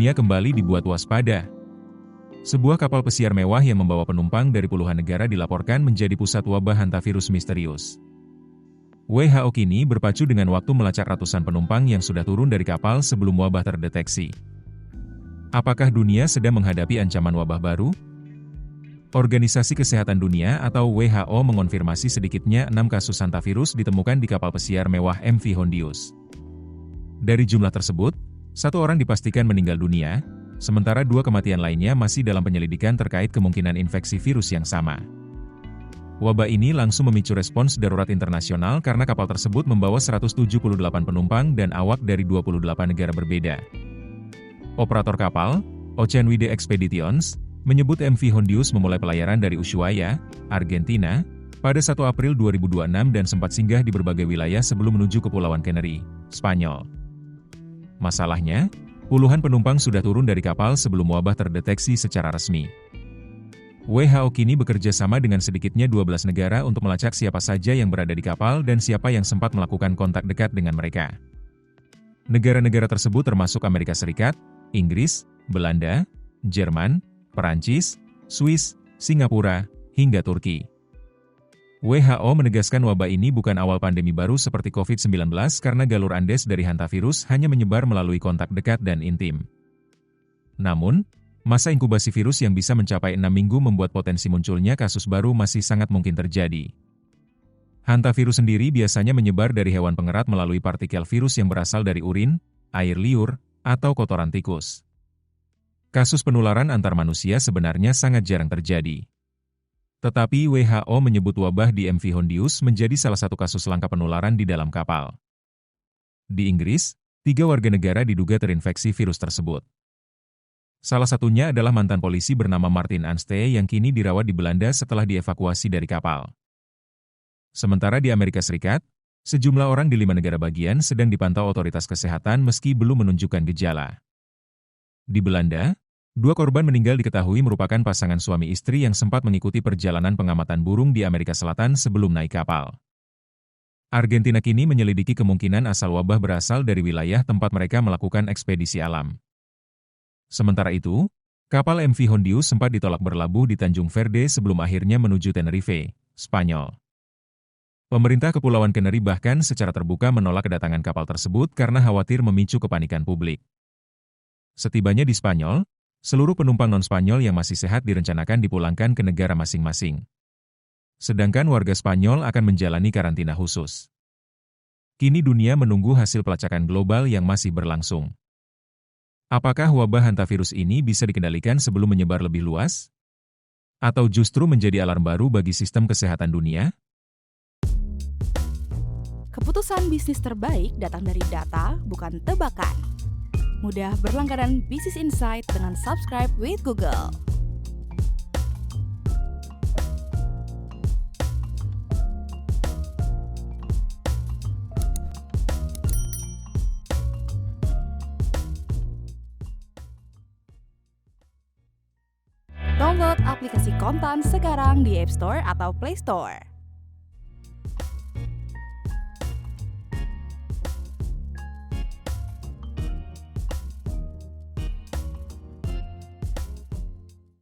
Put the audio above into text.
dunia kembali dibuat waspada. Sebuah kapal pesiar mewah yang membawa penumpang dari puluhan negara dilaporkan menjadi pusat wabah hantavirus misterius. WHO kini berpacu dengan waktu melacak ratusan penumpang yang sudah turun dari kapal sebelum wabah terdeteksi. Apakah dunia sedang menghadapi ancaman wabah baru? Organisasi Kesehatan Dunia atau WHO mengonfirmasi sedikitnya 6 kasus hantavirus ditemukan di kapal pesiar mewah MV Hondius. Dari jumlah tersebut, 1 orang dipastikan meninggal dunia, sementara 2 kematian lainnya masih dalam penyelidikan terkait kemungkinan infeksi virus yang sama. Wabah ini langsung memicu respons darurat internasional karena kapal tersebut membawa 178 penumpang dan awak dari 28 negara berbeda. Operator kapal, Ocean Wide Expeditions, menyebut MV Hondius memulai pelayaran dari Ushuaia, Argentina, pada 1 April 2026 dan sempat singgah di berbagai wilayah sebelum menuju Kepulauan Canary, Spanyol. Masalahnya, puluhan penumpang sudah turun dari kapal sebelum wabah terdeteksi secara resmi. WHO kini bekerja sama dengan sedikitnya 12 negara untuk melacak siapa saja yang berada di kapal dan siapa yang sempat melakukan kontak dekat dengan mereka. Negara-negara tersebut termasuk Amerika Serikat, Inggris, Belanda, Jerman, Perancis, Swiss, Singapura, hingga Turki. WHO menegaskan wabah ini bukan awal pandemi baru seperti COVID-19 karena galur Andes dari hantavirus hanya menyebar melalui kontak dekat dan intim. Namun, masa inkubasi virus yang bisa mencapai 6 minggu membuat potensi munculnya kasus baru masih sangat mungkin terjadi. Hantavirus sendiri biasanya menyebar dari hewan pengerat melalui partikel virus yang berasal dari urin, air liur, atau kotoran tikus. Kasus penularan antar manusia sebenarnya sangat jarang terjadi. Tetapi WHO menyebut wabah di MV Hondius menjadi salah satu kasus langka penularan di dalam kapal. Di Inggris, 3 warga negara diduga terinfeksi virus tersebut. Salah satunya adalah mantan polisi bernama Martin Anstey yang kini dirawat di Belanda setelah dievakuasi dari kapal. Sementara di Amerika Serikat, sejumlah orang di 5 negara bagian sedang dipantau otoritas kesehatan meski belum menunjukkan gejala. Di Belanda, 2 korban meninggal diketahui merupakan pasangan suami istri yang sempat mengikuti perjalanan pengamatan burung di Amerika Selatan sebelum naik kapal. Argentina kini menyelidiki kemungkinan asal wabah berasal dari wilayah tempat mereka melakukan ekspedisi alam. Sementara itu, kapal MV Hondius sempat ditolak berlabuh di Tanjung Verde sebelum akhirnya menuju Tenerife, Spanyol. Pemerintah Kepulauan Canary bahkan secara terbuka menolak kedatangan kapal tersebut karena khawatir memicu kepanikan publik. Setibanya di Spanyol, seluruh penumpang non-Spanyol yang masih sehat direncanakan dipulangkan ke negara masing-masing. Sedangkan warga Spanyol akan menjalani karantina khusus. Kini dunia menunggu hasil pelacakan global yang masih berlangsung. Apakah wabah hantavirus ini bisa dikendalikan sebelum menyebar lebih luas? Atau justru menjadi alarm baru bagi sistem kesehatan dunia? Keputusan bisnis terbaik datang dari data, bukan tebakan. Mudah berlangganan Business Insight dengan subscribe with Google. Download aplikasi Kontan sekarang di App Store atau Play Store.